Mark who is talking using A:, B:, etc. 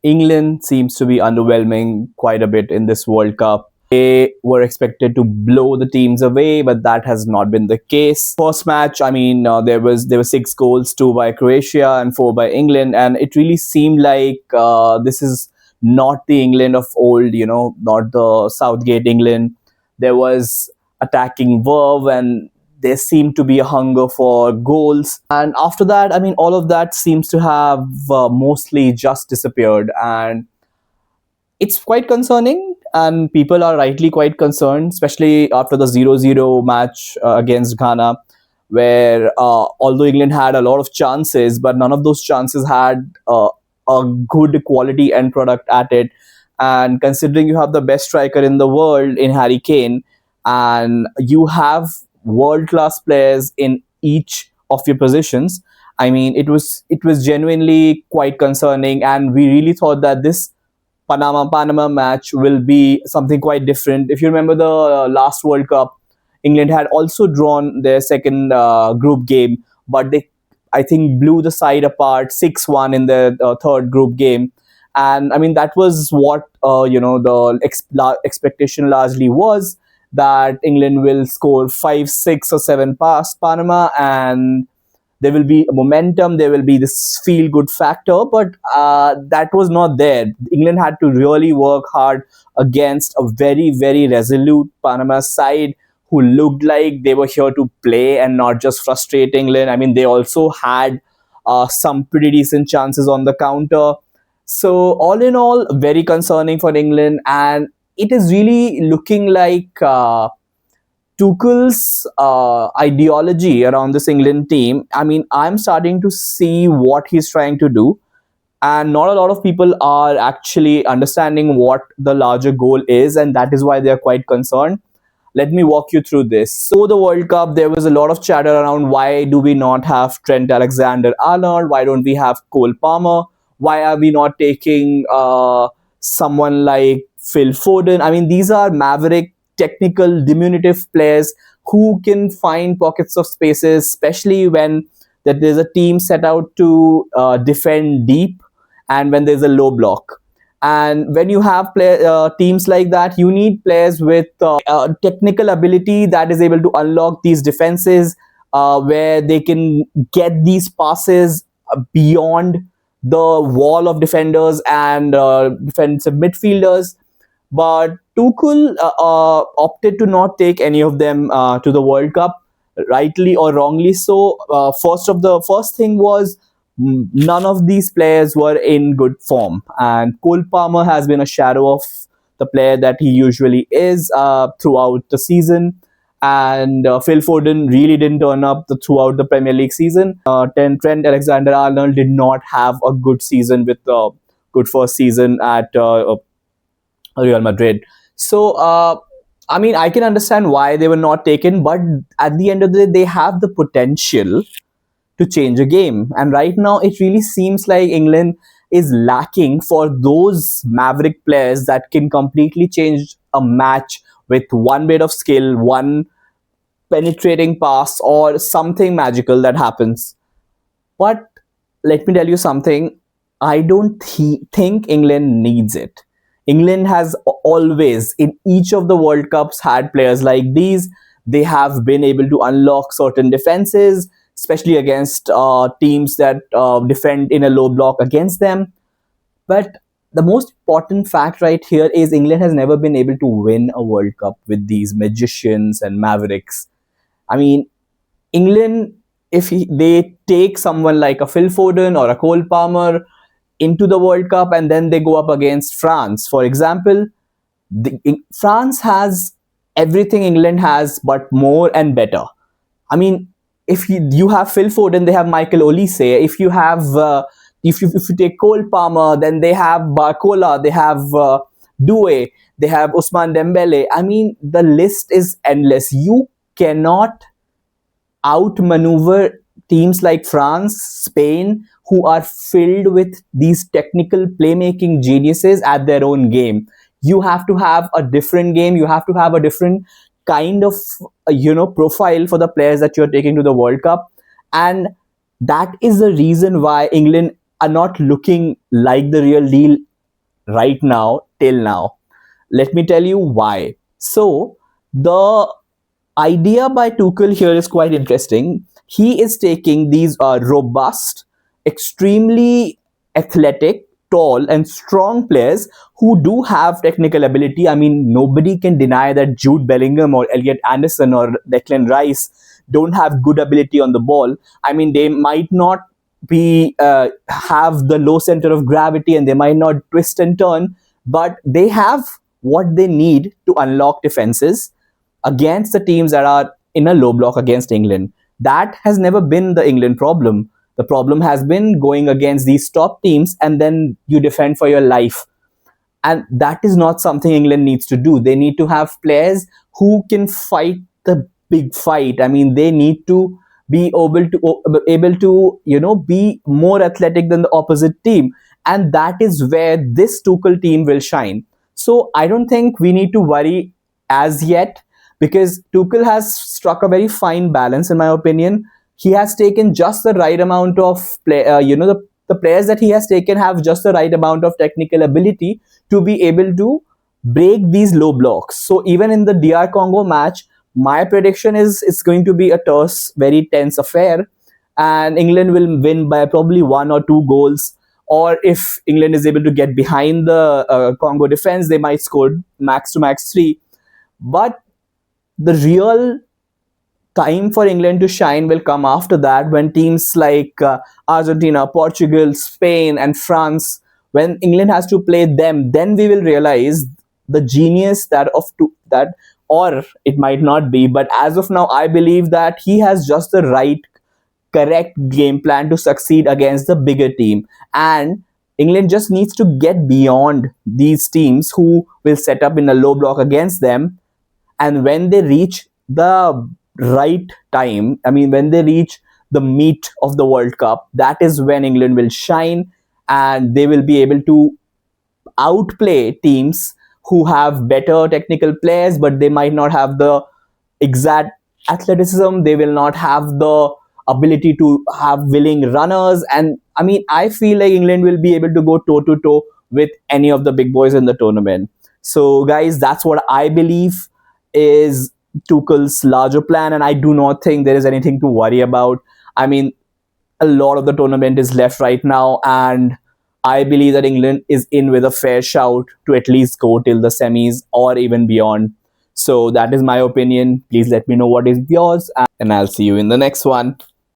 A: England seems to be underwhelming quite a bit in this World Cup. They were expected to blow the teams away, but that has not been the case. First match, there were 6 goals, 2 by Croatia and 4 by England, and it really seemed like this is not the England of old. Not the Southgate England. There was attacking verve, and there seemed to be a hunger for goals. And after that, all of that seems to have mostly just disappeared. And it's quite concerning, and people are rightly quite concerned, especially after the 0-0 match against Ghana, where although England had a lot of chances, but none of those chances had a good quality end product at it. And considering you have the best striker in the world in Harry Kane, and you have world class players in each of your positions, it was genuinely quite concerning, and we really thought that this Panama match will be something quite different. If you remember the last World Cup, England had also drawn their second group game, but they, I think, blew the side apart 6-1 in the third group game. And that was what the expectation largely was, that England will score 5, 6, or 7 past Panama, and there will be a momentum, there will be this feel good factor, but that was not there. England had to really work hard against a very, very resolute Panama side who looked like they were here to play and not just frustrate England. They also had some pretty decent chances on the counter. So, all in all, very concerning for England, and it is really looking like Tuchel's ideology around this England team. I'm starting to see what he's trying to do, and not a lot of people are actually understanding what the larger goal is, and that is why they are quite concerned. Let me walk you through this. So, the World Cup, there was a lot of chatter around why do we not have Trent Alexander-Arnold? Why don't we have Cole Palmer? Why are we not taking someone like Phil Foden? These are maverick, technical, diminutive players who can find pockets of spaces, especially when that there's a team set out to defend deep and when there's a low block. And when you have teams like that, you need players with technical ability that is able to unlock these defenses, where they can get these passes beyond the wall of defenders and defensive midfielders. But Tuchel opted to not take any of them to the World Cup, rightly or wrongly so. First thing was, none of these players were in good form, and Cole Palmer has been a shadow of the player that he usually is throughout the season. And Phil Foden really didn't turn up throughout the Premier League season. Trent Alexander-Arnold did not have a good season with a good first season at Real Madrid. So, I can understand why they were not taken, but at the end of the day, they have the potential to change a game. And right now, it really seems like England is lacking for those maverick players that can completely change a match with one bit of skill, one penetrating pass, or something magical that happens. But let me tell you something, I don't think England needs it. England has always, in each of the World Cups, had players like these. They have been able to unlock certain defenses, especially against teams that defend in a low block against them. But the most important fact right here is England has never been able to win a World Cup with these magicians and mavericks. England, if they take someone like a Phil Foden or a Cole Palmer into the World Cup and then they go up against France, for example, France has everything England has, but more and better. If you have Phil Foden, they have Michael Olise. If you have if you take Cole Palmer, then they have Barcola, they have Doué, they have Ousmane Dembele. The list is endless. You cannot outmaneuver teams like France, Spain, who are filled with these technical playmaking geniuses at their own game. You have to have a different game. You have to have a different kind of profile for the players that you're taking to the World Cup. And that is the reason why England are not looking like the real deal right now till now. Let me tell you why. So, the idea by Tuchel here is quite interesting. He is taking these robust, extremely athletic, tall, and strong players who do have technical ability. I mean, nobody can deny that Jude Bellingham or Elliot Anderson or Declan Rice don't have good ability on the ball. I mean, they might not be have the low center of gravity and they might not twist and turn, but they have what they need to unlock defenses against the teams that are in a low block against England. That has never been the England problem. The problem has been going against these top teams and then you defend for your life. And that is not something England needs to do. They need to have players who can fight the big fight. I mean, they need to be able to be more athletic than the opposite team, and that is where this Tuchel team will shine. So I don't think we need to worry as yet, because Tuchel has struck a very fine balance, in my opinion. He has taken just the right amount of play. The players that he has taken have just the right amount of technical ability to be able to break these low blocks. So even in the DR Congo match, my prediction is it's going to be a terse, very tense affair, and England will win by probably 1 or 2 goals. Or if England is able to get behind the Congo defense, they might score max to max 3. But the real time for England to shine will come after that, when teams like Argentina, Portugal, Spain, and France, when England has to play them, then we will realize the genius that, or it might not be. But as of now, I believe that he has just the right, correct game plan to succeed against the bigger team, and England just needs to get beyond these teams who will set up in a low block against them. And when they reach the right time, I mean, when they reach the meat of the World Cup, that is when England will shine, and they will be able to outplay teams who have better technical players, but they might not have the exact athleticism. They will not have the ability to have willing runners. And I mean, I feel like England will be able to go toe to toe with any of the big boys in the tournament. So, guys, that's what I believe is Tuchel's larger plan, and I do not think there is anything to worry about. I mean, a lot of the tournament is left right now, and I believe that England is in with a fair shout to at least go till the semis or even beyond. So that is my opinion. Please let me know what is yours, and I'll see you in the next one.